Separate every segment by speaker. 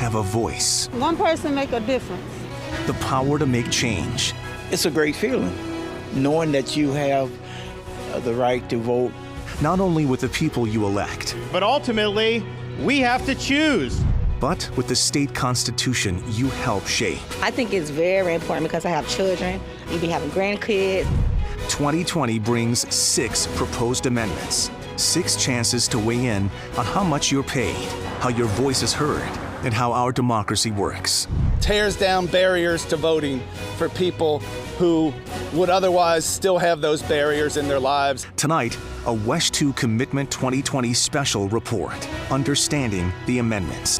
Speaker 1: have a voice.
Speaker 2: One person make a difference.
Speaker 1: The power to make change.
Speaker 3: It's a great feeling, knowing that you have the right to vote.
Speaker 1: Not only with the people you elect,
Speaker 4: but ultimately, we have to choose.
Speaker 1: but with the state constitution you help shape.
Speaker 5: I think it's very important because I have children, even having grandkids.
Speaker 1: 2020 brings 6 proposed amendments, 6 chances to weigh in on how much you're paid, how your voice is heard, and how our democracy works.
Speaker 6: Tears down barriers to voting for people who would otherwise still have those barriers in their lives.
Speaker 1: Tonight, a WESH 2 Commitment 2020 special report, understanding the amendments.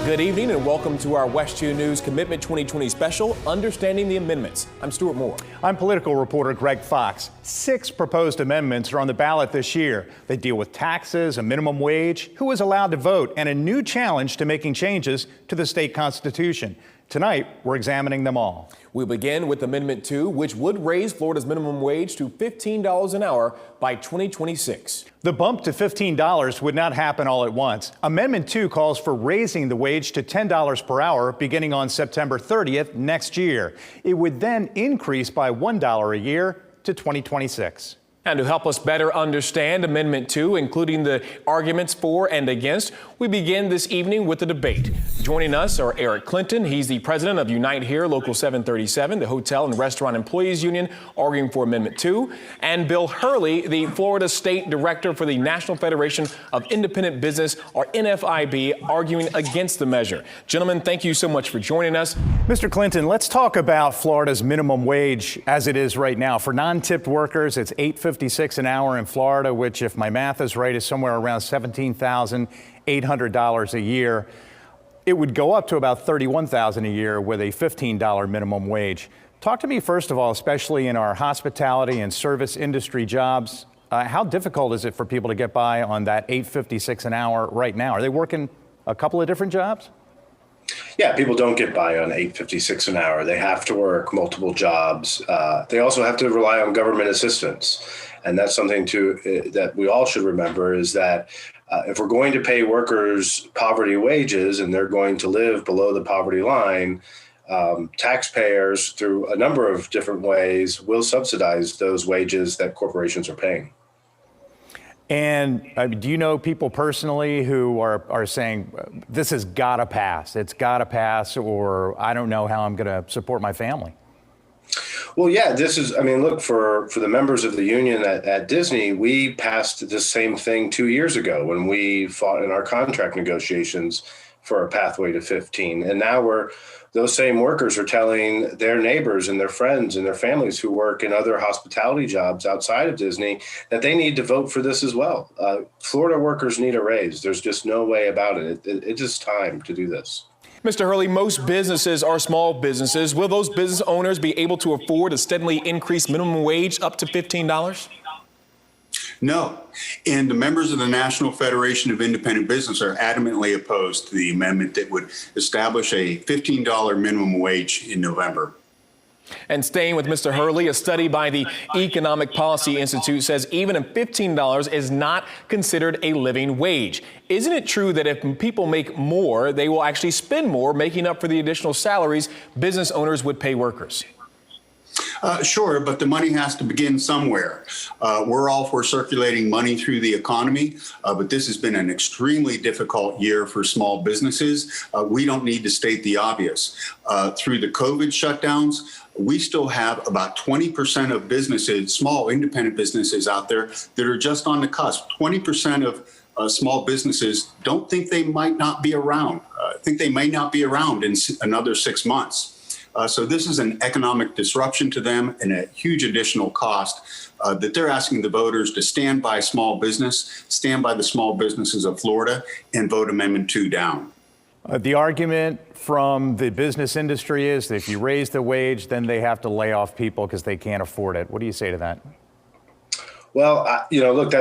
Speaker 7: Good evening and welcome to our WESH 2 News Commitment 2020 special, Understanding the Amendments. I'm Stuart Moore.
Speaker 4: I'm political reporter Greg Fox. 6 proposed amendments are on the ballot this year. They deal with taxes, a minimum wage, who is allowed to vote, and a new challenge to making changes to the state constitution. Tonight, we're examining them all.
Speaker 7: We begin with Amendment 2, which would raise Florida's minimum wage to $15 an hour by 2026.
Speaker 4: The bump to $15 would not happen all at once. Amendment 2 calls for raising the wage to $10 per hour beginning on September 30th next year. It would then increase by $1 a year to 2026.
Speaker 7: And to help us better understand Amendment 2, including the arguments for and against, we begin this evening with the debate. Joining us are Eric Clinton. He's the president of Unite Here, Local 737, the Hotel and Restaurant Employees Union, arguing for Amendment 2. And Bill Hurley, the Florida State Director for the National Federation of Independent Business, or NFIB, arguing against the measure. Gentlemen, thank you so much for joining us.
Speaker 4: Mr. Clinton, let's talk about Florida's minimum wage as it is right now. For non-tipped workers, it's $8.56 an hour in Florida, which, if my math is right, is somewhere around $17,800 a year. It would go up to about $31,000 a year with a $15 minimum wage. Talk to me, first of all, especially in our hospitality and service industry jobs. How difficult is it for people to get by on that $8.56 an hour right now? Are they working a couple of different jobs?
Speaker 8: Yeah, people don't get by on $8.56 an hour. They have to work multiple jobs. They also have to rely on government assistance. And that's something that we all should remember, is that if we're going to pay workers poverty wages and they're going to live below the poverty line, taxpayers, through a number of different ways, will subsidize those wages that corporations are paying.
Speaker 4: And do you know people personally who are saying, this has got to pass, it's got to pass, or I don't know how I'm going to support my family?
Speaker 8: Well, yeah, this is, I mean, look, for the members of the union at Disney, we passed the same thing 2 years ago when we fought in our contract negotiations for a pathway to 15. And now those same workers are telling their neighbors and their friends and their families who work in other hospitality jobs outside of Disney that they need to vote for this as well. Florida workers need a raise. There's just no way about it. It's just time to do this.
Speaker 7: Mr. Hurley, most businesses are small businesses. Will those business owners be able to afford a steadily increased minimum wage up to $15?
Speaker 9: No. And the members of the National Federation of Independent Business are adamantly opposed to the amendment that would establish a $15 minimum wage in November.
Speaker 7: And staying with Mr. Hurley, a study by the Economic Policy Institute says even if $15 is not considered a living wage. Isn't it true that if people make more, they will actually spend more, making up for the additional salaries business owners would pay workers?
Speaker 9: Sure, but the money has to begin somewhere. We're all for circulating money through the economy, but this has been an extremely difficult year for small businesses. We don't need to state the obvious. Through the COVID shutdowns, we still have about 20% of businesses, small independent businesses out there that are just on the cusp. 20% of small businesses don't think they might not be around, think they may not be around in another 6 months. So this is an economic disruption to them and a huge additional cost that they're asking the voters to stand by small business, stand by the small businesses of Florida, and vote Amendment 2 down.
Speaker 4: The argument from the business industry is that if you raise the wage, then they have to lay off people because they can't afford it. What do you say to that?
Speaker 8: Well, look,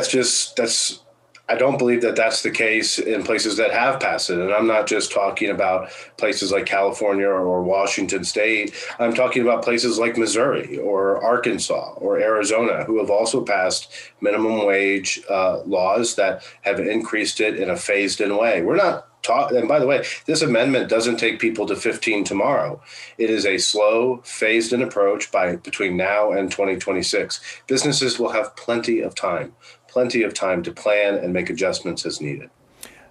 Speaker 8: I don't believe that that's the case in places that have passed it. And I'm not just talking about places like California or Washington State. I'm talking about places like Missouri or Arkansas or Arizona, who have also passed minimum wage laws that have increased it in a phased in way. We're not And by the way, this amendment doesn't take people to 15 tomorrow. It is a slow, phased-in approach between now and 2026. Businesses will have plenty of time to plan and make adjustments as needed.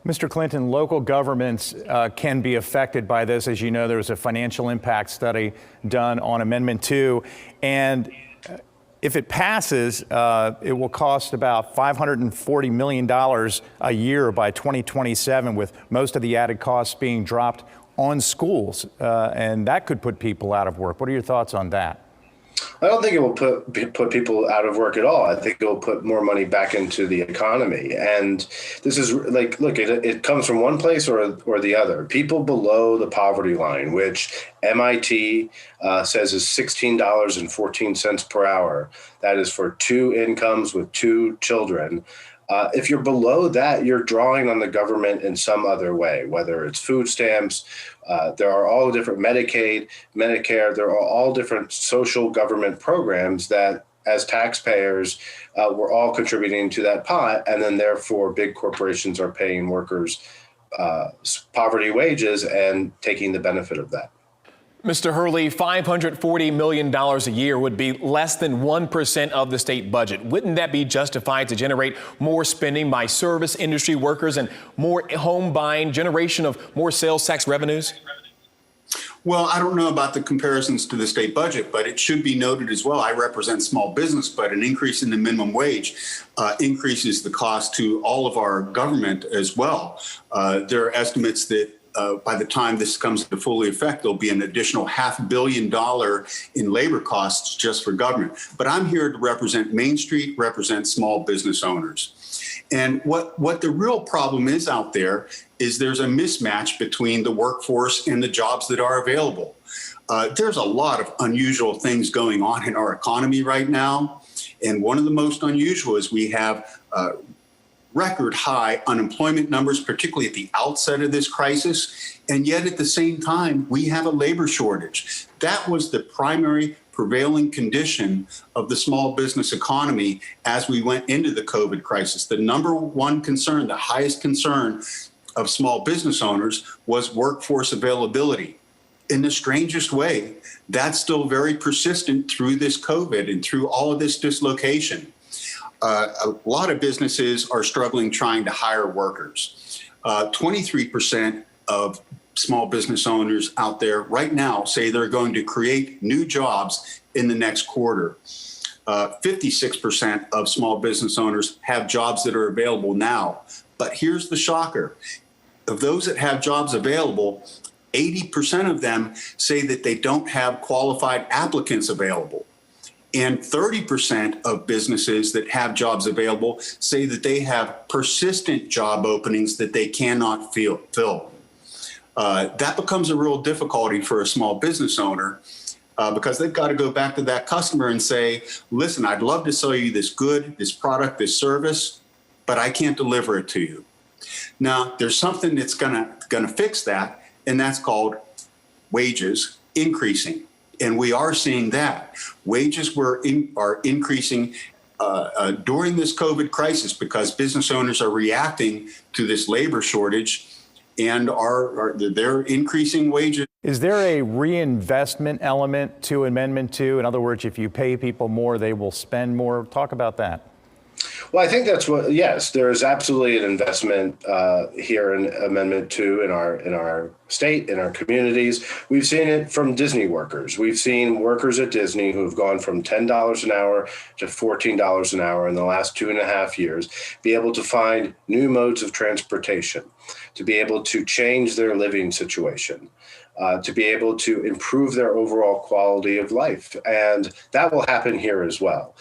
Speaker 4: Mr. Clinton, local governments can be affected by this. As you know, there was a financial impact study done on Amendment 2, and if it passes, it will cost about $540 million a year by 2027, with most of the added costs being dropped on schools, and that could put people out of work. What are your thoughts on that?
Speaker 8: I don't think it will put people out of work at all. I think it will put more money back into the economy. And this is like, look, it comes from one place or the other. People below the poverty line, which MIT says is $16.14 per hour. That is for two incomes with two children. If you're below that, you're drawing on the government in some other way, whether it's food stamps. There are all different Medicaid, Medicare. There are all different social government programs that, as taxpayers, we're all contributing to that pot. And then, therefore, big corporations are paying workers poverty wages and taking the benefit of that.
Speaker 7: Mr. Hurley, $540 million a year would be less than 1% of the state budget. Wouldn't that be justified to generate more spending by service industry workers and more home buying, generation of more sales tax revenues?
Speaker 9: Well, I don't know about the comparisons to the state budget, but it should be noted as well. I represent small business, but an increase in the minimum wage increases the cost to all of our government as well. There are estimates that by the time this comes into full effect, there'll be an additional $500 million in labor costs just for government. But I'm here to represent Main Street, represent small business owners. And what the real problem is out there is there's a mismatch between the workforce and the jobs that are available. There's a lot of unusual things going on in our economy right now. And one of the most unusual is we have record high unemployment numbers, particularly at the outset of this crisis. And yet at the same time, we have a labor shortage. That was the primary prevailing condition of the small business economy as we went into the COVID crisis. The number one concern, the highest concern of small business owners was workforce availability. In the strangest way, that's still very persistent through this COVID and through all of this dislocation. A lot of businesses are struggling trying to hire workers. 23% of small business owners out there right now say they're going to create new jobs in the next quarter. 56% of small business owners have jobs that are available now. But here's the shocker. Of those that have jobs available, 80% of them say that they don't have qualified applicants available. And 30% of businesses that have jobs available say that they have persistent job openings that they cannot fill. That becomes a real difficulty for a small business owner because they've got to go back to that customer and say, listen, I'd love to sell you this good, this product, this service, but I can't deliver it to you. Now, there's something that's gonna fix that, and that's called wages increasing. And we are seeing that. Wages are increasing during this COVID crisis because business owners are reacting to this labor shortage and they're increasing wages.
Speaker 4: Is there a reinvestment element to Amendment 2? In other words, if you pay people more, they will spend more. Talk about that.
Speaker 8: Well, I think yes, there is absolutely an investment here in Amendment 2 in our state, in our communities. We've seen it from Disney workers. We've seen workers at Disney who have gone from $10 an hour to $14 an hour in the last 2.5 years, be able to find new modes of transportation, to be able to change their living situation, to be able to improve their overall quality of life. And that will happen here as well.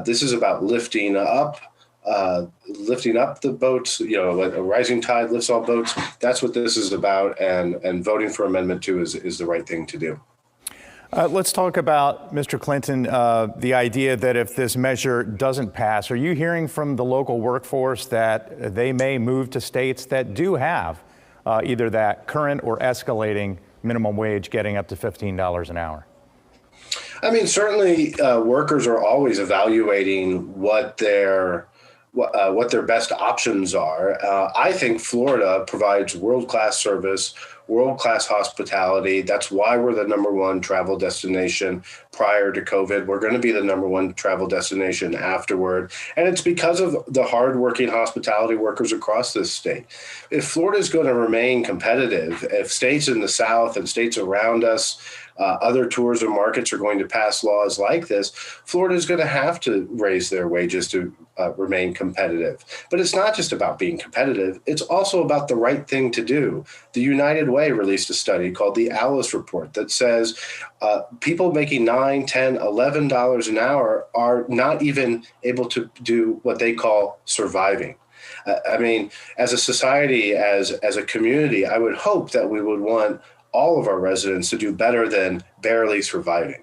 Speaker 8: This is about lifting up the boats. You know, a rising tide lifts all boats. That's what this is about. And voting for Amendment 2 is the right thing to do.
Speaker 4: Let's talk about, Mr. Clinton, the idea that if this measure doesn't pass, are you hearing from the local workforce that they may move to states that do have either that current or escalating minimum wage getting up to $15 an hour? I
Speaker 8: mean, certainly workers are always evaluating what their what their best options are. I think Florida provides world-class service, world-class hospitality. That's why we're the #1 travel destination prior to COVID. We're going to be the #1 travel destination afterward. And it's because of the hardworking hospitality workers across this state. If Florida is going to remain competitive, if states in the South and states around us, other tourism markets are going to pass laws like this, Florida is going to have to raise their wages to remain competitive. But it's not just about being competitive. It's also about the right thing to do. The United Way released a study called the Alice Report that says people making $9, $10, $11 an hour are not even able to do what they call surviving. I mean, as a society, as a community, I would hope that we would want all of our residents to do better than barely surviving.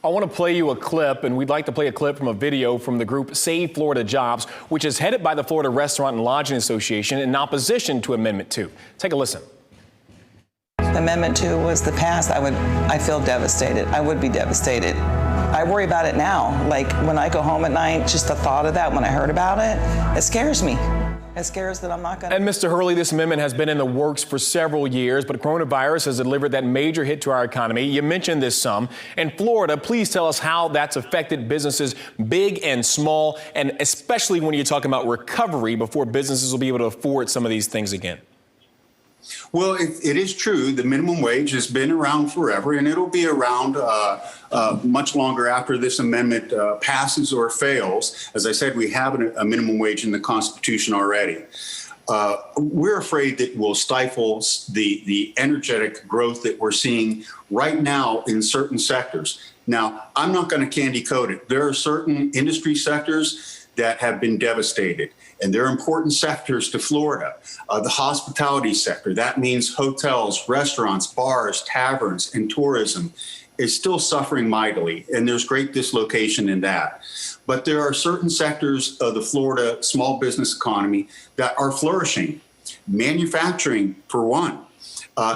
Speaker 7: I want to play you a clip, and we'd like to play a clip from a video from the group Save Florida Jobs, which is headed by the Florida Restaurant and Lodging Association in opposition to Amendment 2. Take a listen.
Speaker 2: Amendment 2 was the past, I feel devastated. I would be devastated. I worry about it now. Like when I go home at night, just the thought of that when I heard about it, it scares me. It scares that I'm not going to.
Speaker 7: And Mr. Hurley, this amendment has been in the works for several years, but coronavirus has delivered that major hit to our economy. You mentioned this some. In Florida, please tell us how that's affected businesses big and small, and especially when you're talking about recovery before businesses will be able to afford some of these things again.
Speaker 9: Well, it is true. The minimum wage has been around forever, and it'll be around much longer after this amendment passes or fails. As I said, we have a minimum wage in the Constitution already. We're afraid that we'll stifle the energetic growth that we're seeing right now in certain sectors. Now, I'm not going to candy coat it. There are certain industry sectors that have been devastated, and they're important sectors to Florida. The hospitality sector, that means hotels, restaurants, bars, taverns, and tourism, is still suffering mightily, and there's great dislocation in that. But there are certain sectors of the Florida small business economy that are flourishing. Manufacturing, for one,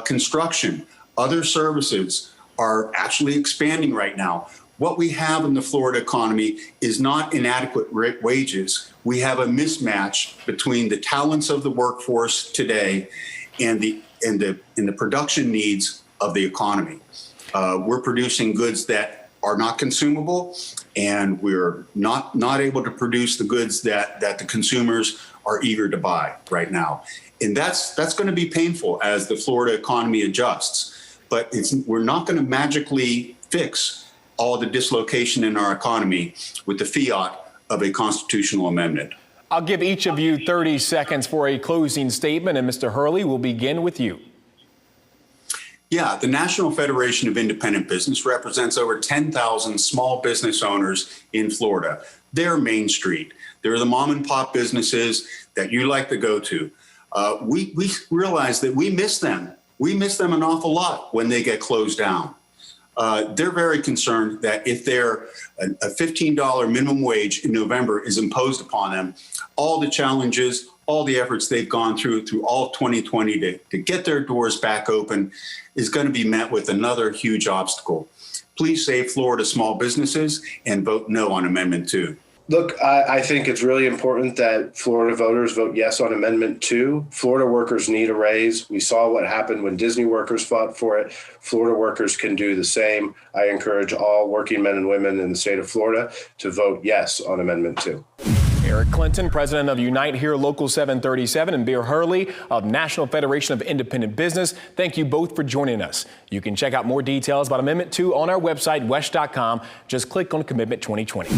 Speaker 9: construction, other services are actually expanding right now. What we have in the Florida economy is not inadequate wages. We have a mismatch between the talents of the workforce today and the production needs of the economy. We're producing goods that are not consumable, and we're not able to produce the goods that the consumers are eager to buy right now. And that's going to be painful as the Florida economy adjusts. But we're not going to magically fix all the dislocation in our economy with the fiat of a constitutional amendment.
Speaker 7: I'll give each of you 30 seconds for a closing statement, and Mr. Hurley, we'll begin with you.
Speaker 9: Yeah, the National Federation of Independent Business represents over 10,000 small business owners in Florida. They're Main Street. They're the mom and pop businesses that you like to go to. We realize that we miss them. We miss them an awful lot when they get closed down. They're very concerned that if a $15 minimum wage in November is imposed upon them, all the challenges, all the efforts they've gone through all of 2020 to get their doors back open is going to be met with another huge obstacle. Please save Florida small businesses and vote no on Amendment 2.
Speaker 8: Look, I think it's really important that Florida voters vote yes on Amendment 2. Florida workers need a raise. We saw what happened when Disney workers fought for it. Florida workers can do the same. I encourage all working men and women in the state of Florida to vote yes on Amendment 2.
Speaker 7: Eric Clinton, president of Unite Here Local 737, and Bear Hurley of National Federation of Independent Business. Thank you both for joining us. You can check out more details about Amendment 2 on our website, WESH.com. Just click on Commitment 2020.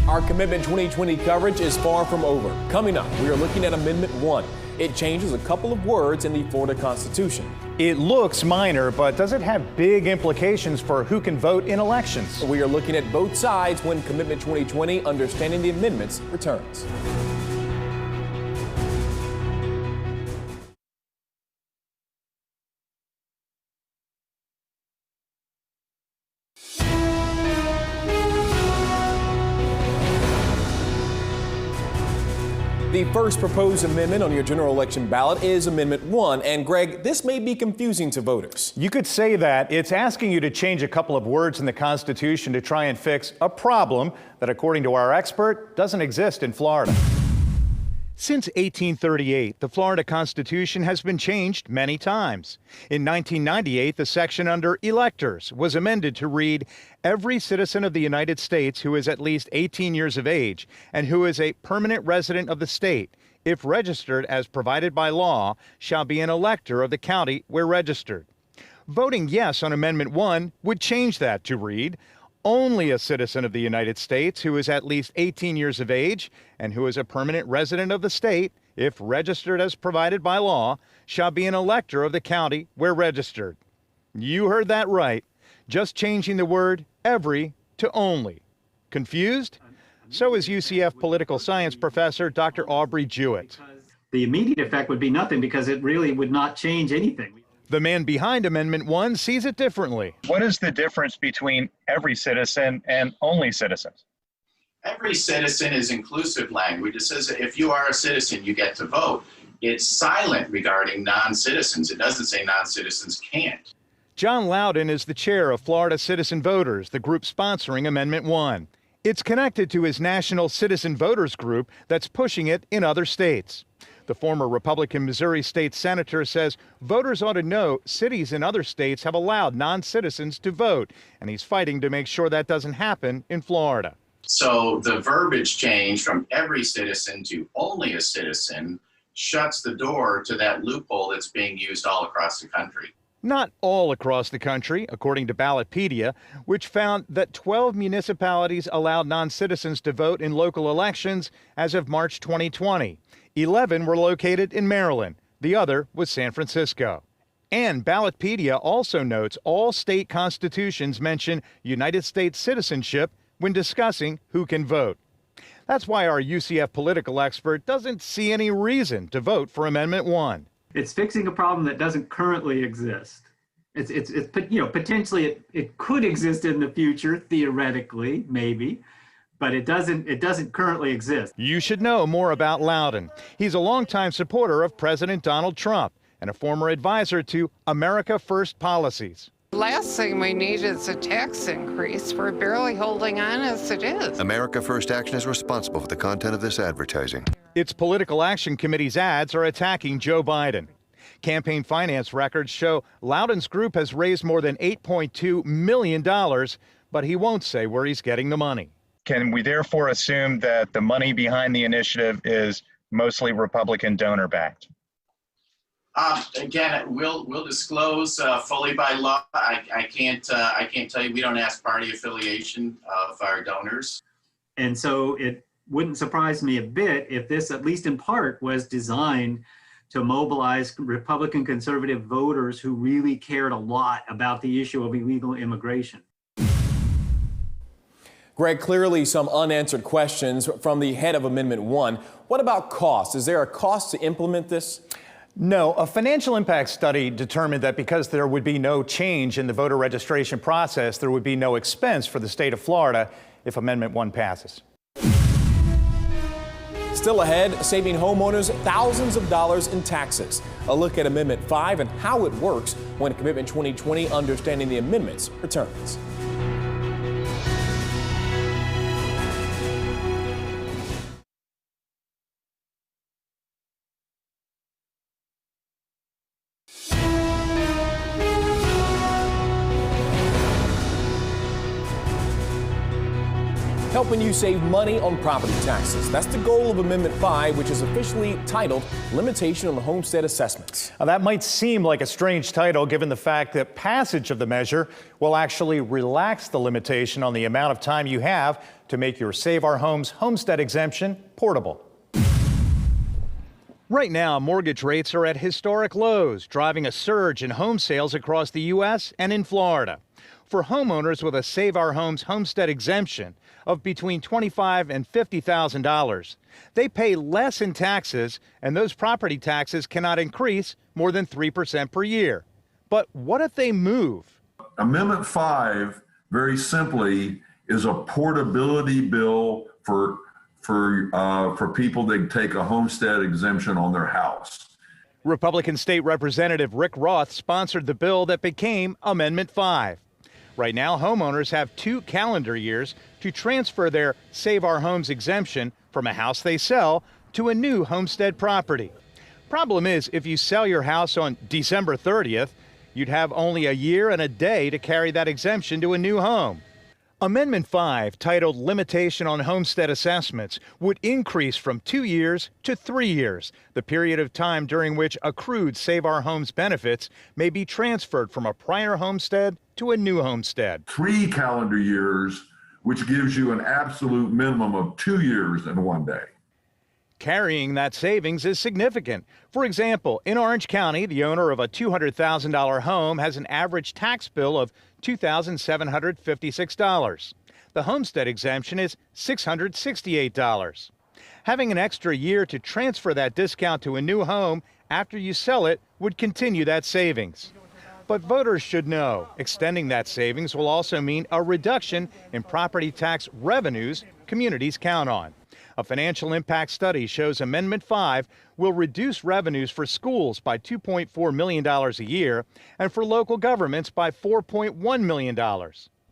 Speaker 7: Our Commitment 2020 coverage is far from over. Coming up, we are looking at Amendment 1. It changes a couple of words in the Florida Constitution.
Speaker 4: It looks minor, but does it have big implications for who can vote in elections?
Speaker 7: We are looking at both sides when Commitment 2020, Understanding the Amendments, returns. The first proposed amendment on your general election ballot is Amendment 1. And Greg, this may be confusing to voters.
Speaker 4: You could say that. It's asking you to change a couple of words in the Constitution to try and fix a problem that, according to our expert, doesn't exist in Florida. Since 1838, the Florida Constitution has been changed many times. In 1998, the section under electors was amended to read, "Every citizen of the United States who is at least 18 years of age and who is a permanent resident of the state, if registered as provided by law, shall be an elector of the county where registered." Voting yes on Amendment 1 would change that to read, "Only a citizen of the United States who is at least 18 years of age and who is a permanent resident of the state, if registered as provided by law, shall be an elector of the county where registered." You heard that right. Just changing the word every to only. Confused? So is UCF political science professor Dr. Aubrey Jewett.
Speaker 10: The immediate effect would be nothing because it really would not change anything.
Speaker 4: The man behind Amendment 1 sees it differently.
Speaker 11: What is the difference between every citizen and only citizens?
Speaker 12: Every citizen is inclusive language. It says if you are a citizen, you get to vote. It's silent regarding non-citizens. It doesn't say non-citizens can't.
Speaker 4: John Loudon is the chair of Florida Citizen Voters, the group sponsoring Amendment 1. It's connected to his National Citizen Voters group that's pushing it in other states. The former Republican Missouri state senator says voters ought to know cities in other states have allowed non-citizens to vote, and he's fighting to make sure that doesn't happen in Florida.
Speaker 12: So the verbiage change from every citizen to only a citizen shuts the door to that loophole that's being used all across the country.
Speaker 4: Not all across the country, according to Ballotpedia, which found that 12 municipalities allowed non-citizens to vote in local elections as of March 2020. 11 were located in Maryland. The other was San Francisco. And Ballotpedia also notes all state constitutions mention United States citizenship when discussing who can vote. That's why our UCF political expert doesn't see any reason to vote for Amendment 1.
Speaker 10: It's fixing a problem that doesn't currently exist. It's potentially it could exist in the future, theoretically, maybe. But it doesn't currently exist.
Speaker 4: You should know more about Loudon. He's a longtime supporter of President Donald Trump and a former advisor to America First policies.
Speaker 13: Last thing we need is a tax increase. We're barely holding on as it is.
Speaker 14: America First Action is responsible for the content of this advertising.
Speaker 4: Its Political Action Committee's ads are attacking Joe Biden. Campaign finance records show Loudon's group has raised more than $8.2 million, but he won't say where he's getting the money.
Speaker 11: Can we therefore assume that the money behind the initiative is mostly Republican donor-backed?
Speaker 12: Again, we'll disclose fully by law. I can't tell you. We don't ask party affiliation of our donors.
Speaker 10: And so it wouldn't surprise me a bit if this, at least in part, was designed to mobilize Republican conservative voters who really cared a lot about the issue of illegal immigration.
Speaker 7: Greg, clearly some unanswered questions from the head of Amendment 1. What about cost? Is there a cost to implement this?
Speaker 4: No, a financial impact study determined that because there would be no change in the voter registration process, there would be no expense for the state of Florida if Amendment 1 passes.
Speaker 7: Still ahead, saving homeowners thousands of dollars in taxes. A look at Amendment 5 and how it works when Commitment 2020 Understanding the Amendments returns. Helping you save money on property taxes. That's the goal of Amendment 5, which is officially titled Limitation on Homestead Assessments.
Speaker 4: Now, that might seem like a strange title given the fact that passage of the measure will actually relax the limitation on the amount of time you have to make your Save Our Homes homestead exemption portable. Right now, mortgage rates are at historic lows, driving a surge in home sales across the U.S. and in Florida. For homeowners with a Save Our Homes homestead exemption of between $25,000 and $50,000, they pay less in taxes, and those property taxes cannot increase more than 3% per year. But what if they move?
Speaker 15: Amendment 5, very simply, is a portability bill for people that take a homestead exemption on their house.
Speaker 4: Republican State Representative Rick Roth sponsored the bill that became Amendment 5. Right now, homeowners have 2 calendar years to transfer their Save Our Homes exemption from a house they sell to a new homestead property. Problem is, if you sell your house on December 30th, you'd have only a year and a day to carry that exemption to a new home. Amendment 5, titled Limitation on Homestead Assessments, would increase from 2 years to 3 years, the period of time during which accrued Save Our Homes benefits may be transferred from a prior homestead to a new homestead.
Speaker 15: 3 calendar years, which gives you an absolute minimum of 2 years and 1 day.
Speaker 4: Carrying that savings is significant. For example, in Orange County, the owner of a $200,000 home has an average tax bill of $2,756. The homestead exemption is $668. Having an extra year to transfer that discount to a new home after you sell it would continue that savings. But voters should know, extending that savings will also mean a reduction in property tax revenues communities count on. A financial impact study shows Amendment 5 will reduce revenues for schools by $2.4 million a year and for local governments by $4.1 million.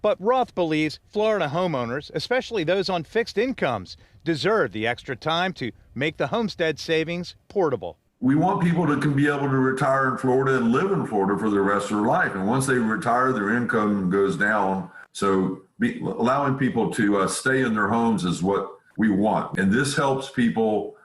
Speaker 4: But Roth believes Florida homeowners, especially those on fixed incomes, deserve the extra time to make the homestead savings portable.
Speaker 15: We want people to be able to retire in Florida and live in Florida for the rest of their life. And once they retire, their income goes down. So allowing people to stay in their homes is what we want. And this helps people,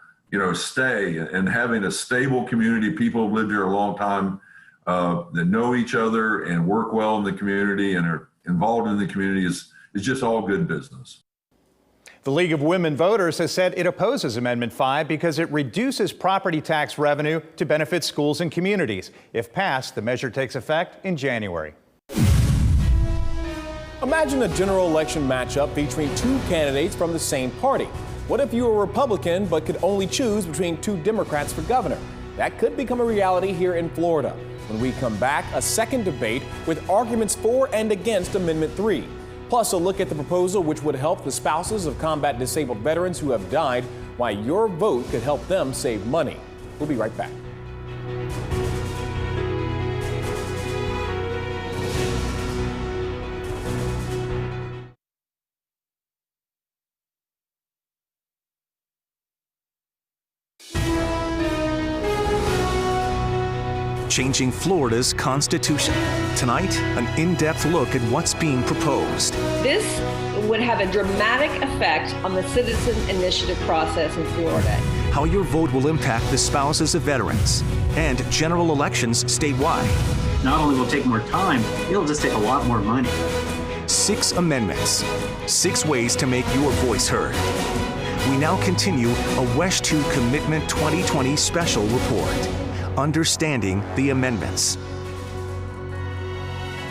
Speaker 15: stay, and having a stable community, people who've lived here a long time, that know each other and work well in the community and are involved in the community is just all good business.
Speaker 4: The League of Women Voters has said it opposes Amendment 5 because it reduces property tax revenue to benefit schools and communities. If passed, the measure takes effect in January.
Speaker 7: Imagine a general election matchup featuring 2 candidates from the same party. What if you were a Republican but could only choose between 2 Democrats for governor? That could become a reality here in Florida. When we come back, a second debate with arguments for and against Amendment 3. Plus, a look at the proposal which would help the spouses of combat disabled veterans who have died, why your vote could help them save money. We'll be right back.
Speaker 1: Changing Florida's Constitution. Tonight, an in-depth look at what's being proposed.
Speaker 16: This would have a dramatic effect on the citizen initiative process in Florida.
Speaker 1: How your vote will impact the spouses of veterans and general elections statewide.
Speaker 10: Not only will it take more time, it'll just take a lot more money.
Speaker 1: 6 amendments, 6 ways to make your voice heard. We now continue a WESH 2 Commitment 2020 special report. Understanding the amendments.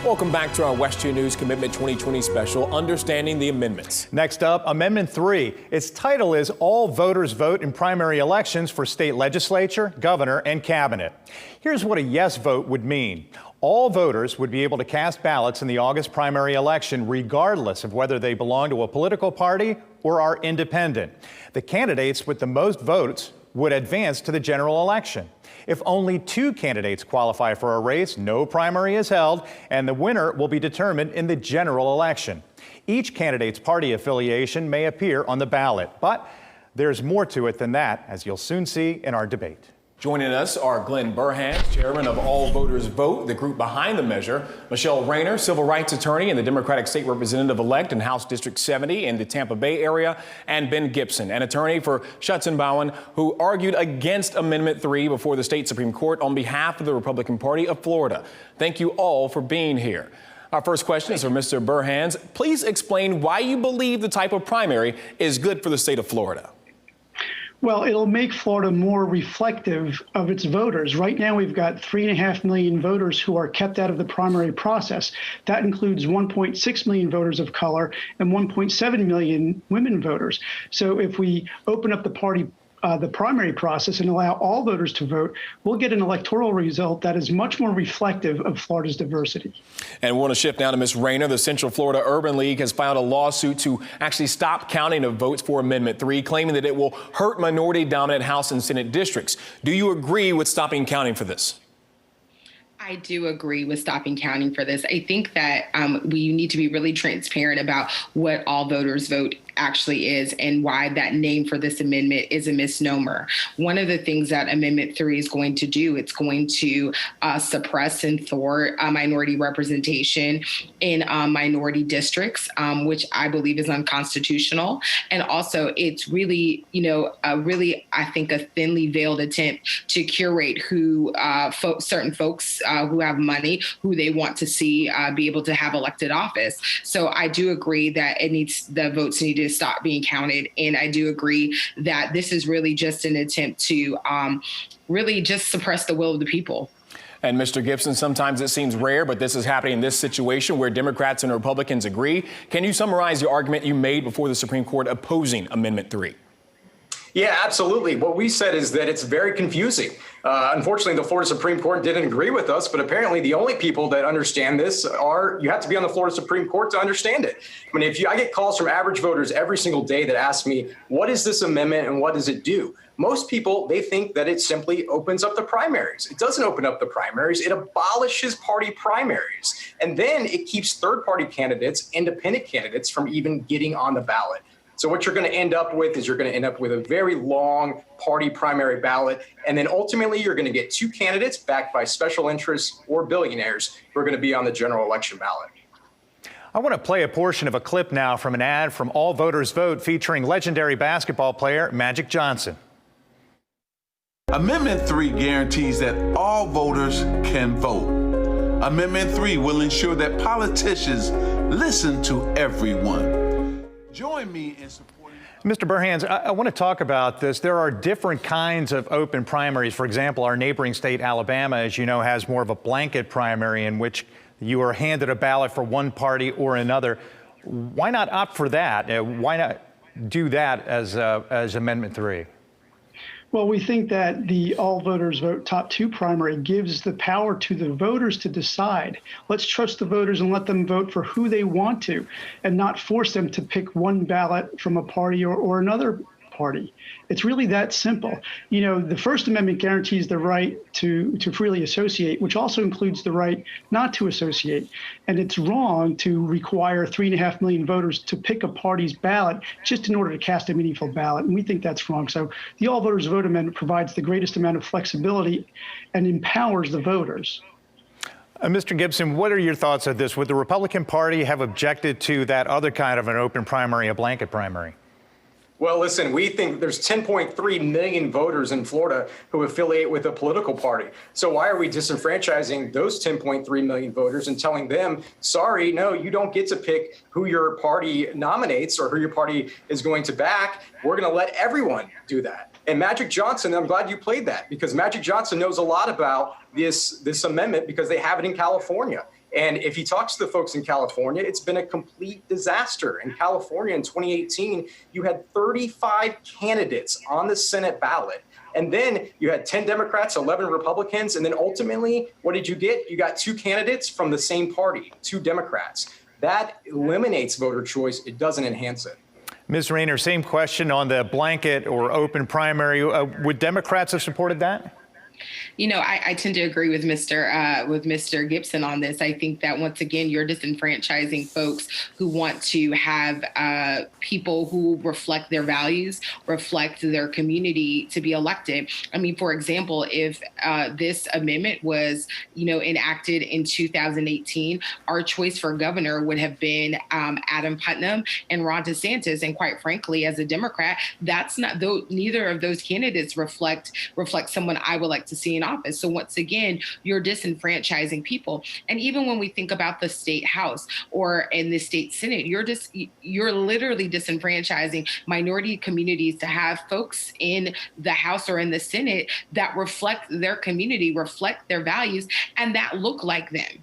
Speaker 7: Welcome back to our WESH 2 News Commitment 2020 special, Understanding the Amendments.
Speaker 4: Next up, Amendment 3. Its title is All Voters Vote in Primary Elections for State Legislature, Governor, and Cabinet. Here's what a yes vote would mean. All voters would be able to cast ballots in the August primary election regardless of whether they belong to a political party or are independent. The candidates with the most votes would advance to the general election. If only 2 candidates qualify for a race, no primary is held, and the winner will be determined in the general election. Each candidate's party affiliation may appear on the ballot, but there's more to it than that, as you'll soon see in our debate.
Speaker 7: Joining us are Glenn Burhans, chairman of All Voters Vote, the group behind the measure, Michelle Rayner, civil rights attorney and the Democratic state representative-elect in House District 70 in the Tampa Bay area, and Ben Gibson, an attorney for Schutzenbauern, who argued against Amendment 3 before the state Supreme Court on behalf of the Republican Party of Florida. Thank you all for being here. Our first question is for Mr. Burhans. Please explain why you believe the type of primary is good for the state of Florida.
Speaker 17: Well, it'll make Florida more reflective of its voters. Right now, we've got 3.5 million voters who are kept out of the primary process. That includes 1.6 million voters of color and 1.7 million women voters. So if we open up the primary process and allow all voters to vote, we'll get an electoral result that is much more reflective of Florida's diversity.
Speaker 7: And we want to shift now to Ms. Rayner. The Central Florida Urban League has filed a lawsuit to actually stop counting of votes for Amendment 3, claiming that it will hurt minority-dominant House and Senate districts. Do you agree with stopping counting for this?
Speaker 18: I do agree with stopping counting for this. I think that we need to be really transparent about what all voters vote actually is and why that name for this amendment is a misnomer. One of the things that Amendment 3 is going to do, it's going to suppress and thwart minority representation in minority districts, which I believe is unconstitutional. And also it's really, I think a thinly veiled attempt to curate who certain folks who have money, who they want to see be able to have elected office. So I do agree that the votes need to stop being counted. And I do agree that this is really just an attempt to really just suppress the will of the people.
Speaker 7: And Mr. Gibson, sometimes it seems rare, but this is happening in this situation where Democrats and Republicans agree. Can you summarize the argument you made before the Supreme Court opposing Amendment 3?
Speaker 19: Yeah, absolutely. What we said is that it's very confusing. Unfortunately, the Florida Supreme Court didn't agree with us, but apparently the only people that understand this you have to be on the Florida Supreme Court to understand it. I mean, I get calls from average voters every single day that ask me, what is this amendment and what does it do? Most people, they think that it simply opens up the primaries. It doesn't open up the primaries. It abolishes party primaries. And then it keeps third-party candidates, independent candidates, from even getting on the ballot. So what you're going to end up with is you're going to end up with a very long party primary ballot. And then ultimately, you're going to get two candidates backed by special interests or billionaires who are going to be on the general election ballot.
Speaker 4: I want to play a portion of a clip now from an ad from All Voters Vote featuring legendary basketball player Magic Johnson.
Speaker 20: Amendment 3 guarantees that all voters can vote. Amendment 3 will ensure that politicians listen to everyone. Join me in supporting.
Speaker 4: Mr. Burhans, I want to talk about this. There are different kinds of open primaries. For example, our neighboring state, Alabama, as you know, has more of a blanket primary in which you are handed a ballot for one party or another. Why not opt for that? Why not do that as Amendment 3?
Speaker 17: Well, we think that the All Voters Vote Top 2 primary gives the power to the voters to decide. Let's trust the voters and let them vote for who they want to and not force them to pick one ballot from a party or another party. It's really that simple. You know, the First Amendment guarantees the right to freely associate, which also includes the right not to associate. And it's wrong to require 3.5 million voters to pick a party's ballot just in order to cast a meaningful ballot. And we think that's wrong. So the All Voters Vote Amendment provides the greatest amount of flexibility and empowers the voters.
Speaker 4: Mr. Gibson, what are your thoughts on this? Would the Republican Party have objected to that other kind of an open primary, a blanket primary?
Speaker 19: Well, listen, we think there's 10.3 million voters in Florida who affiliate with a political party. So why are we disenfranchising those 10.3 million voters and telling them, sorry, no, you don't get to pick who your party nominates or who your party is going to back. We're going to let everyone do that. And Magic Johnson, I'm glad you played that, because Magic Johnson knows a lot about this amendment because they have it in California. And if he talks to the folks in California, it's been a complete disaster. In California in 2018, you had 35 candidates on the Senate ballot. And then you had 10 Democrats, 11 Republicans. And then ultimately, what did you get? You got two candidates from the same party, two Democrats. That eliminates voter choice. It doesn't enhance it.
Speaker 4: Ms. Rayner, same question on the blanket or open primary. Would Democrats have supported that?
Speaker 18: You know, I tend to agree with Mr. Gibson on this. I think that once again, you're disenfranchising folks who want to have people who reflect their values, reflect their community to be elected. I mean, for example, if this amendment was, enacted in 2018, our choice for governor would have been Adam Putnam and Ron DeSantis. And quite frankly, as a Democrat, that's not, neither of those candidates reflect someone I would like to see in office. So once again, you're disenfranchising people. And even when we think about the state house or in the state senate, you're literally disenfranchising minority communities to have folks in the house or in the senate that reflect their community, reflect their values, and that look like them.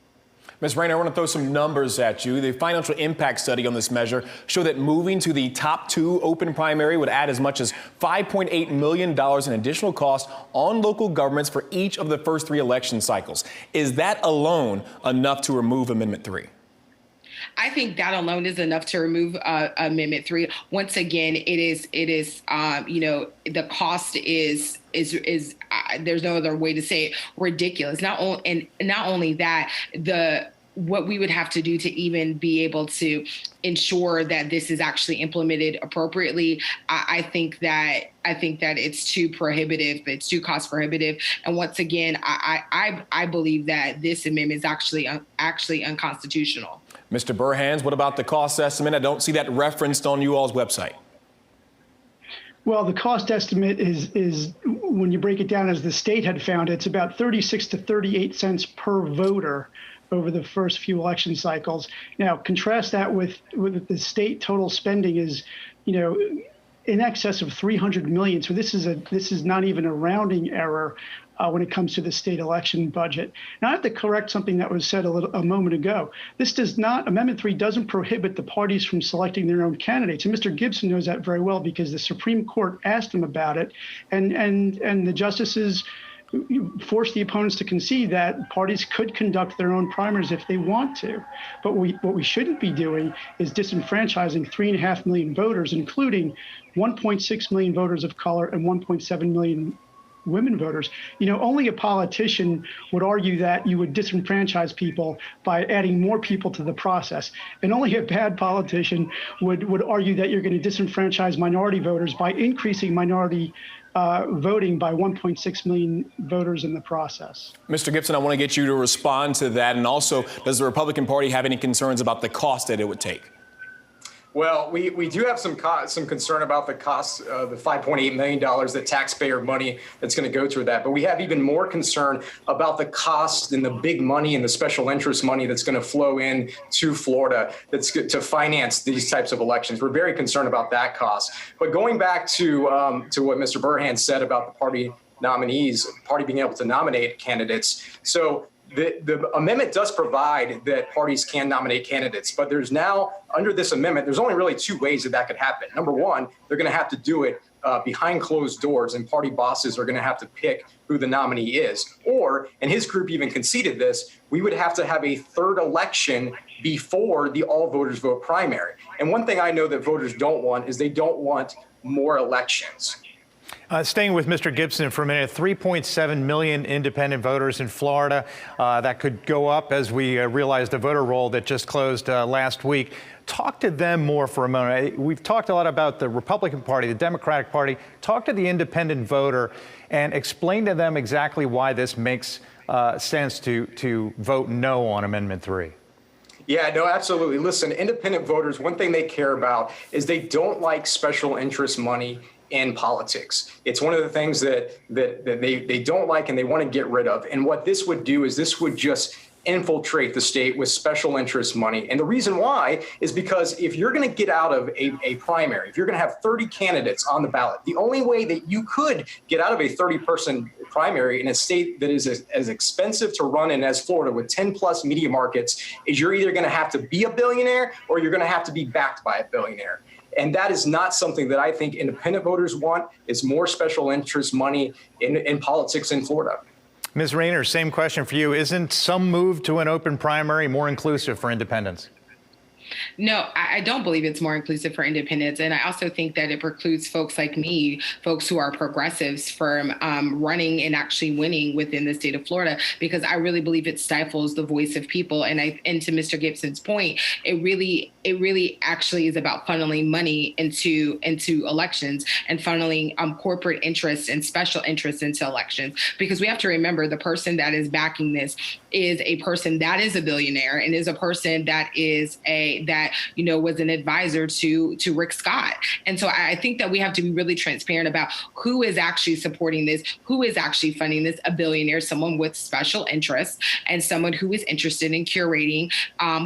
Speaker 7: Ms. Rayner, I want to throw some numbers at you. The financial impact study on this measure showed that moving to the top 2 open primary would add as much as $5.8 million in additional costs on local governments for each of the first 3 election cycles. Is that alone enough to remove Amendment 3?
Speaker 18: I think that alone is enough to remove Amendment 3. Once again, it is the cost is there's no other way to say it, ridiculous. Not only that, what we would have to do to even be able to ensure that this is actually implemented appropriately, I think that it's too prohibitive, it's too cost prohibitive. And once again, I believe that this amendment is actually unconstitutional.
Speaker 7: Mr. Burhans, what about the cost estimate? I don't see that referenced on you all's website.
Speaker 17: Well, the cost estimate is when you break it down as the state had found, it's about 36 to 38 cents per voter over the first few election cycles. Now, contrast that with the state total spending is, in excess of 300 million. So this is not even a rounding error when it comes to the state election budget. Now, I have to correct something that was said a moment ago. Amendment 3 doesn't prohibit the parties from selecting their own candidates. And Mr. Gibson knows that very well because the Supreme Court asked him about it, and the justices force the opponents to concede that parties could conduct their own primaries if they want to. But what we shouldn't be doing is disenfranchising 3.5 million voters, including 1.6 million voters of color and 1.7 million women voters. Only a politician would argue that you would disenfranchise people by adding more people to the process. And only a bad politician would argue that you're going to disenfranchise minority voters by increasing minority voting by 1.6 million voters in the process.
Speaker 7: Mr. Gibson, I want to get you to respond to that. And also, does the Republican Party have any concerns about the cost that it would take?
Speaker 19: Well, we do have some concern about the cost of the $5.8 million, the taxpayer money that's going to go through that. But we have even more concern about the cost and the big money and the special interest money that's going to flow in to Florida that's to finance these types of elections. We're very concerned about that cost. But going back to what Mr. Burhan said about the party being able to nominate candidates. So the amendment does provide that parties can nominate candidates, but there's now, under this amendment, there's only really two ways that could happen. Number one, they're going to have to do it behind closed doors, and party bosses are going to have to pick who the nominee is. Or, and his group even conceded this, we would have to have a third election before the all voters vote primary. And one thing I know that voters don't want is they don't want more elections.
Speaker 4: Staying with Mr. Gibson for a minute, 3.7 million independent voters in Florida. That could go up as we realize the voter roll that just closed last week. Talk to them more for a moment. We've talked a lot about the Republican Party, the Democratic Party. Talk to the independent voter and explain to them exactly why this makes sense to vote no on Amendment 3.
Speaker 19: Yeah, no, absolutely. Listen, independent voters, one thing they care about is they don't like special interest money in politics. It's one of the things that they don't like and they want to get rid of. And what this would do is this would just infiltrate the state with special interest money. And the reason why is because if you're going to get out of a primary, if you're going to have 30 candidates on the ballot, the only way that you could get out of a 30-person primary in a state that is as expensive to run in as Florida with 10 plus media markets is you're either going to have to be a billionaire or you're going to have to be backed by a billionaire. And that is not something that I think independent voters want. It's more special interest money in politics in Florida.
Speaker 4: Ms. Rayner, same question for you. Isn't some move to an open primary more inclusive for independents?
Speaker 18: No, I don't believe it's more inclusive for independents. And I also think that it precludes folks like me, folks who are progressives, from running and actually winning within the state of Florida, because I really believe it stifles the voice of people. And to Mr. Gibson's point, it really actually is about funneling money into elections and funneling corporate interests and special interests into elections. Because we have to remember the person that is backing this is a person that is a billionaire and is a person that was an advisor to Rick Scott. And so I think that we have to be really transparent about who is actually supporting this, who is actually funding this. A billionaire, someone with special interests, and someone who is interested in curating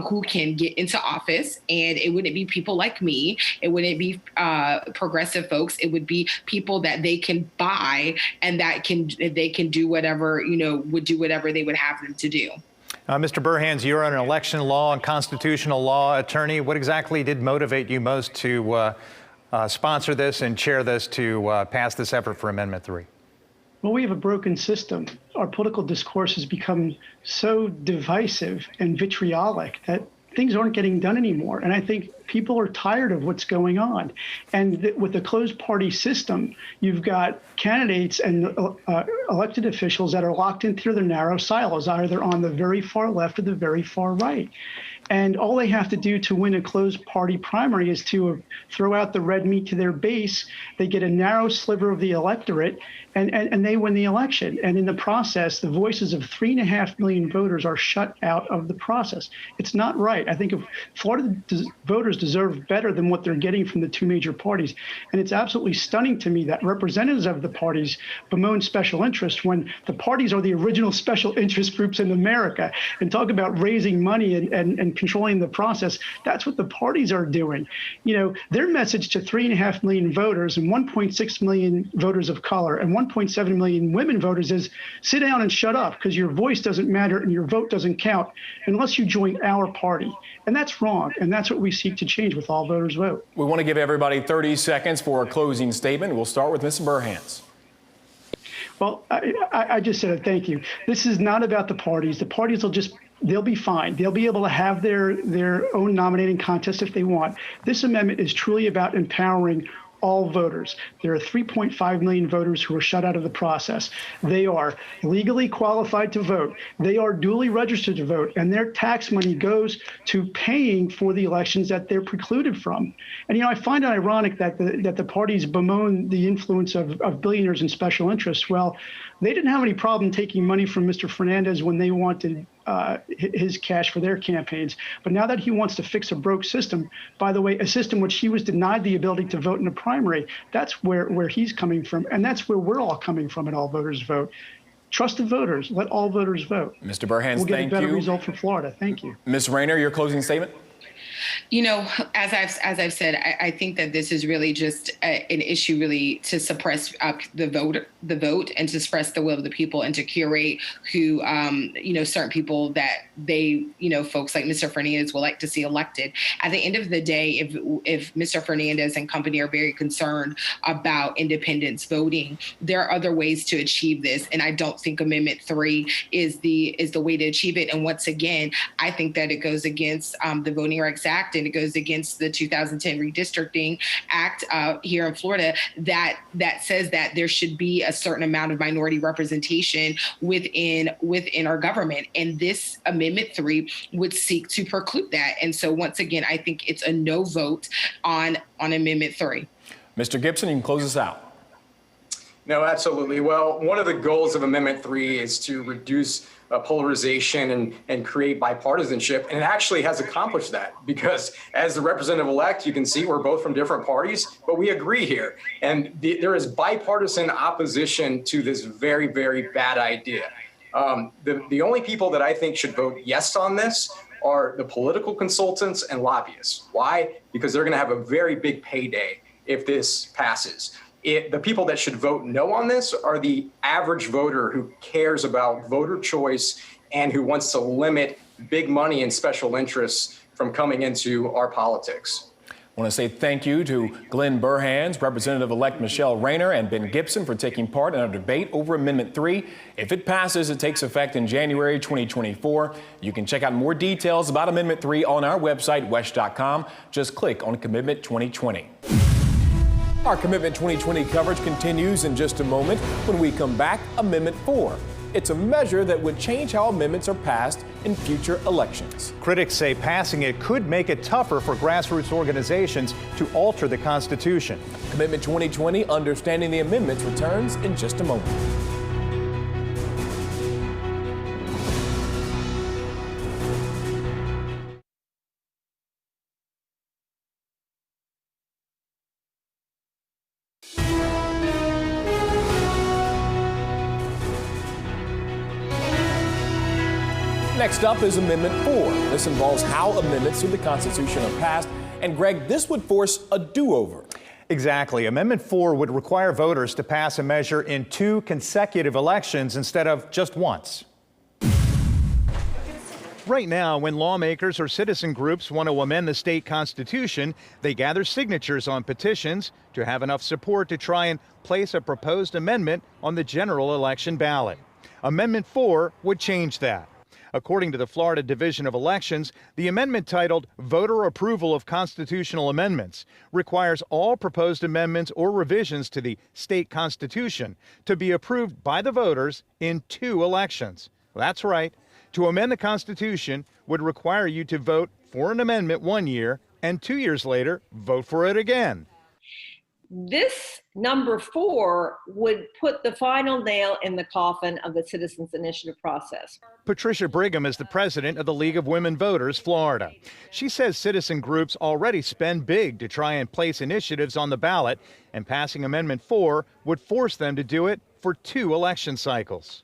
Speaker 18: who can get into office. And it wouldn't be people like me. It wouldn't be progressive folks. It would be people that they can buy and that they can do whatever, would do whatever they would have them to do.
Speaker 4: Mr. Burhans, you're an election law and constitutional law attorney. What exactly did motivate you most to sponsor this and chair this to pass this effort for Amendment 3?
Speaker 17: Well, we have a broken system. Our political discourse has become so divisive and vitriolic that things aren't getting done anymore. And I think people are tired of what's going on. And with the closed party system, you've got candidates and elected officials that are locked into their narrow silos, either on the very far left or the very far right. And all they have to do to win a closed party primary is to throw out the red meat to their base. They get a narrow sliver of the electorate, and they win the election. And in the process, the voices of 3.5 million voters are shut out of the process. It's not right. I think if Florida voters deserve better than what they're getting from the two major parties. And it's absolutely stunning to me that representatives of the parties bemoan special interests when the parties are the original special interest groups in America, and talk about raising money and controlling the process. That's what the parties are doing. You know, their message to 3.5 million voters and 1.6 million voters of color and 1.7 million women voters is sit down and shut up, because your voice doesn't matter and your vote doesn't count unless you join our party. And that's wrong. And that's what we seek to change with All Voters Vote.
Speaker 7: We want to give everybody 30 seconds for a closing statement. We'll start with Ms. Burhans.
Speaker 17: Well, I just said it. Thank you. This is not about the parties. The parties they'll be fine. They'll be able to have their own nominating contest if they want. This amendment is truly about empowering all voters. There are 3.5 million voters who are shut out of the process. They are legally qualified to vote. They are duly registered to vote, and their tax money goes to paying for the elections that they're precluded from. And, you know, I find it ironic that the parties bemoan the influence of billionaires and special interests. Well, they didn't have any problem taking money from Mr. Fernandez when they wanted his cash for their campaigns. But now that he wants to fix a broke system, by the way, a system which he was denied the ability to vote in a primary, that's where he's coming from. And that's where we're all coming from at All Voters Vote. Trust the voters. Let all voters vote.
Speaker 7: Mr. Burhans,
Speaker 17: we'll get
Speaker 7: thank
Speaker 17: a better
Speaker 7: you.
Speaker 17: result for Florida. Thank you.
Speaker 7: Ms. Rayner, your closing statement?
Speaker 18: You know, as I've said, I think that this is really just an issue really to suppress the vote and to suppress the will of the people and to curate who, certain people that they, folks like Mr. Fernandez would like to see elected. At the end of the day, if Mr. Fernandez and company are very concerned about independents voting, there are other ways to achieve this. And I don't think Amendment 3 is the way to achieve it. And once again, I think that it goes against the Voting Rights Act, and it goes against the 2010 Redistricting Act here in Florida that says that there should be a certain amount of minority representation within our government. And this Amendment 3 would seek to preclude that. And so once again, I think it's a no vote on Amendment 3.
Speaker 7: Mr. Gibson, you can close us out.
Speaker 19: No, absolutely. Well, one of the goals of Amendment 3 is to reduce polarization and create bipartisanship. And it actually has accomplished that, because as the representative-elect, you can see we're both from different parties, but we agree here. And there is bipartisan opposition to this very, very bad idea. The only people that I think should vote yes on this are the political consultants and lobbyists. Why? Because they're going to have a very big payday if this passes. The people that should vote no on this are the average voter who cares about voter choice and who wants to limit big money and special interests from coming into our politics.
Speaker 7: I want to say thank you to Glenn Burhans, Representative-elect Michelle Rayner, and Ben Gibson for taking part in our debate over Amendment 3. If it passes, it takes effect in January 2024. You can check out more details about Amendment 3 on our website, WESH.com. Just click on Commitment 2020. Our Commitment 2020 coverage continues in just a moment. When we come back, Amendment 4. It's a measure that would change how amendments are passed in future elections.
Speaker 4: Critics say passing it could make it tougher for grassroots organizations to alter the Constitution.
Speaker 7: Commitment 2020, Understanding the Amendments, returns in just a moment. Next up is Amendment 4. This involves how amendments to the Constitution are passed. And Greg, this would force a do-over.
Speaker 4: Exactly. Amendment 4 would require voters to pass a measure in 2 consecutive elections instead of just once. Right now, when lawmakers or citizen groups want to amend the state constitution, they gather signatures on petitions to have enough support to try and place a proposed amendment on the general election ballot. Amendment 4 would change that. According to the Florida Division of Elections, the amendment titled Voter Approval of Constitutional Amendments requires all proposed amendments or revisions to the state constitution to be approved by the voters in 2 elections. That's right. To amend the Constitution would require you to vote for an amendment 1 year and 2 years later vote for it again.
Speaker 16: This number 4 would put the final nail in the coffin of the Citizens Initiative process.
Speaker 4: Patricia Brigham is the president of the League of Women Voters Florida. She says citizen groups already spend big to try and place initiatives on the ballot, and passing Amendment 4 would force them to do it for 2 election cycles.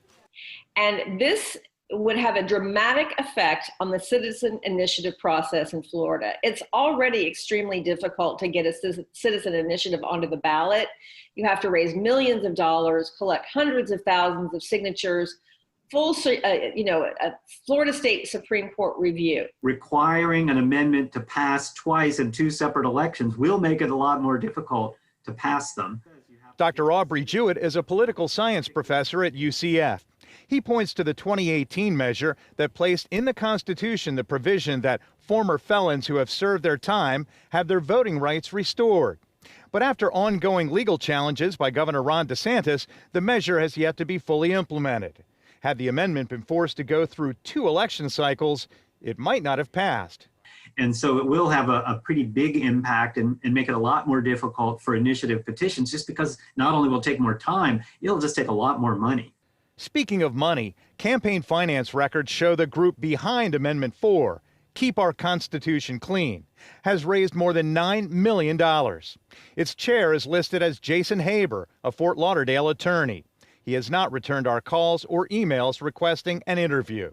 Speaker 16: And this would have a dramatic effect on the citizen initiative process in Florida. It's already extremely difficult to get a citizen initiative onto the ballot. You have to raise millions of dollars, collect hundreds of thousands of signatures, a Florida State Supreme Court review.
Speaker 10: Requiring an amendment to pass twice in 2 separate elections will make it a lot more difficult to pass them.
Speaker 4: Dr. Aubrey Jewett is a political science professor at UCF. He points to the 2018 measure that placed in the Constitution the provision that former felons who have served their time have their voting rights restored. But after ongoing legal challenges by Governor Ron DeSantis, the measure has yet to be fully implemented. Had the amendment been forced to go through 2 election cycles, it might not have passed.
Speaker 10: And so it will have a pretty big impact and make it a lot more difficult for initiative petitions, just because not only will it take more time, it'll just take a lot more money.
Speaker 4: Speaking of money, campaign finance records show the group behind Amendment 4, Keep Our Constitution Clean, has raised more than $9 million. Its chair is listed as Jason Haber, a Fort Lauderdale attorney. He has not returned our calls or emails requesting an interview.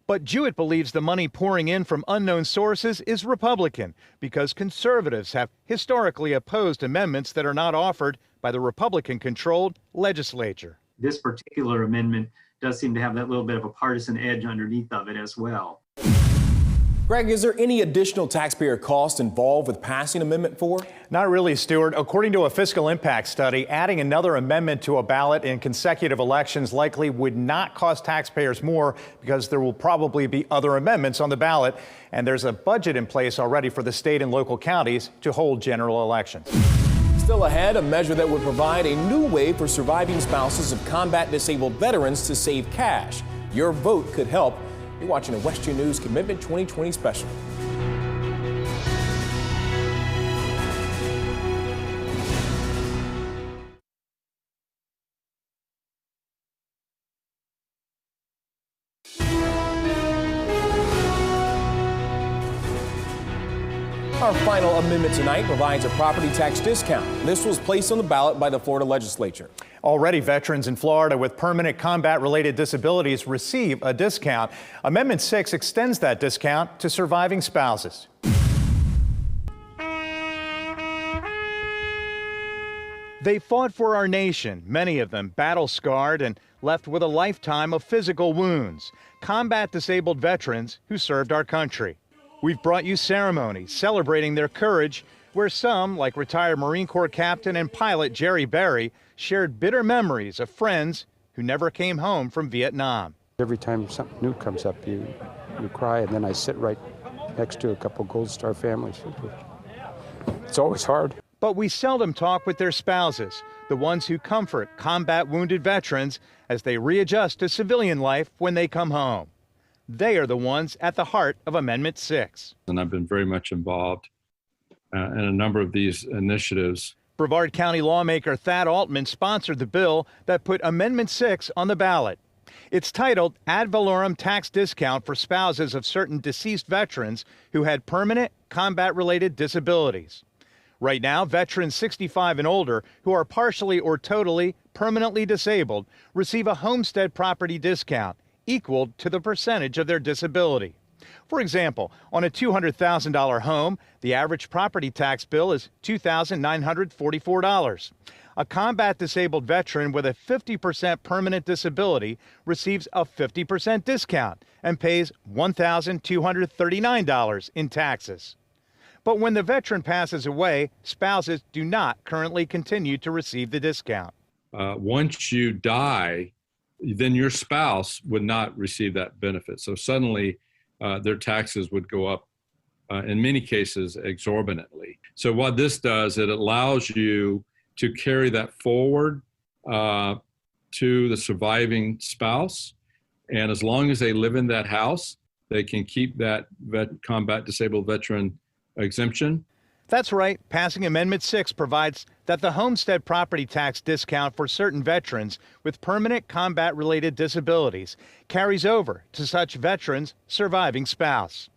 Speaker 4: But Jewett believes the money pouring in from unknown sources is Republican because conservatives have historically opposed amendments that are not offered by the Republican-controlled legislature.
Speaker 10: This particular amendment does seem to have that little bit of a partisan edge underneath of it as well.
Speaker 7: Greg, is there any additional taxpayer cost involved with passing Amendment 4?
Speaker 4: Not really, Stuart. According to a fiscal impact study, adding another amendment to a ballot in consecutive elections likely would not cost taxpayers more because there will probably be other amendments on the ballot, and there's a budget in place already for the state and local counties to hold general elections.
Speaker 7: Still ahead, a measure that would provide a new way for surviving spouses of combat-disabled veterans to save cash. Your vote could help. You're watching a West 2 News Commitment 2020 special. Our final amendment tonight provides a property tax discount. This was placed on the ballot by the Florida legislature.
Speaker 4: Already, veterans in Florida with permanent combat-related disabilities receive a discount. Amendment 6 extends that discount to surviving spouses. They fought for our nation, many of them battle-scarred and left with a lifetime of physical wounds. Combat-disabled veterans who served our country. We've brought you ceremonies celebrating their courage, where some, like retired Marine Corps Captain and pilot Jerry Berry, shared bitter memories of friends who never came home from Vietnam.
Speaker 21: Every time something new comes up, you cry, and then I sit right next to a couple Gold Star families. It's always hard.
Speaker 4: But we seldom talk with their spouses, the ones who comfort combat-wounded veterans as they readjust to civilian life when they come home. They are the ones at the heart of Amendment 6.
Speaker 22: And I've been very much involved in a number of these initiatives.
Speaker 4: Brevard County lawmaker Thad Altman sponsored the bill that put Amendment 6 on the ballot. It's titled Ad Valorem Tax Discount for Spouses of Certain Deceased Veterans Who Had Permanent Combat-Related Disabilities. Right now, veterans 65 and older who are partially or totally permanently disabled receive a homestead property discount equal to the percentage of their disability. For example, on a $200,000 home, the average property tax bill is $2,944. A combat-disabled veteran with a 50% permanent disability receives a 50% discount and pays $1,239 in taxes. But when the veteran passes away, spouses do not currently continue to receive the discount.
Speaker 22: Once you die, then your spouse would not receive that benefit. So suddenly their taxes would go up, in many cases, exorbitantly. So what this does, it allows you to carry that forward to the surviving spouse. And as long as they live in that house, they can keep that combat disabled veteran exemption.
Speaker 4: That's right. Passing Amendment 6 provides that the homestead property tax discount for certain veterans with permanent combat-related disabilities carries over to such veterans' surviving spouse.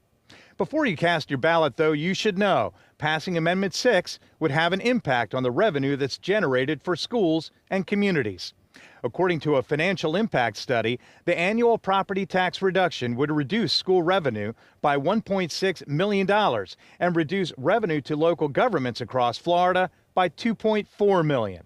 Speaker 4: Before you cast your ballot, though, you should know passing Amendment 6 would have an impact on the revenue that's generated for schools and communities. According to a financial impact study, the annual property tax reduction would reduce school revenue by $1.6 million and reduce revenue to local governments across Florida by $2.4 million.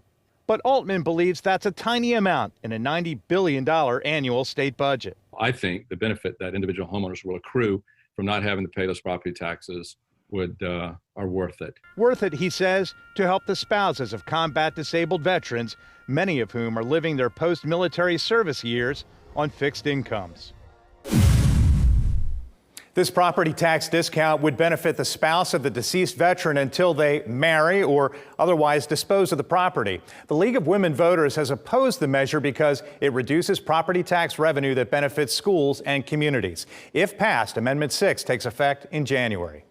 Speaker 4: But Altman believes that's a tiny amount in a $90 billion annual state budget.
Speaker 22: I think the benefit that individual homeowners will accrue from not having to pay those property taxes are worth it.
Speaker 4: Worth it, he says, to help the spouses of combat disabled veterans, many of whom are living their post-military service years on fixed incomes. This property tax discount would benefit the spouse of the deceased veteran until they marry or otherwise dispose of the property. The League of Women Voters has opposed the measure because it reduces property tax revenue that benefits schools and communities. If passed, Amendment 6 takes effect in January.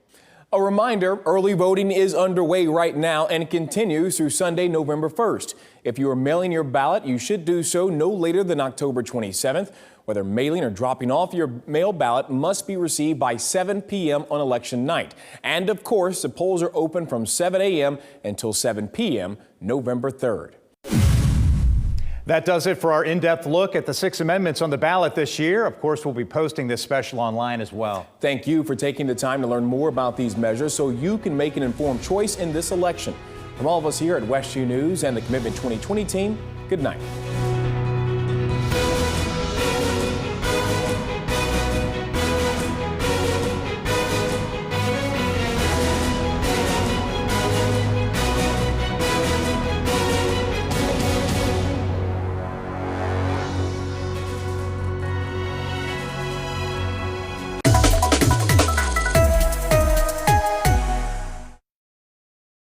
Speaker 7: A reminder, early voting is underway right now and continues through Sunday, November 1st. If you are mailing your ballot, you should do so no later than October 27th. Whether mailing or dropping off your mail ballot must be received by 7 p.m. on election night. And of course, the polls are open from 7 a.m. until 7 p.m. November 3rd.
Speaker 4: That does it for our in-depth look at the 6 amendments on the ballot this year. Of course, we'll be posting this special online as well.
Speaker 7: Thank you for taking the time to learn more about these measures so you can make an informed choice in this election. From all of us here at WestView News and the Commitment 2020 team, good night.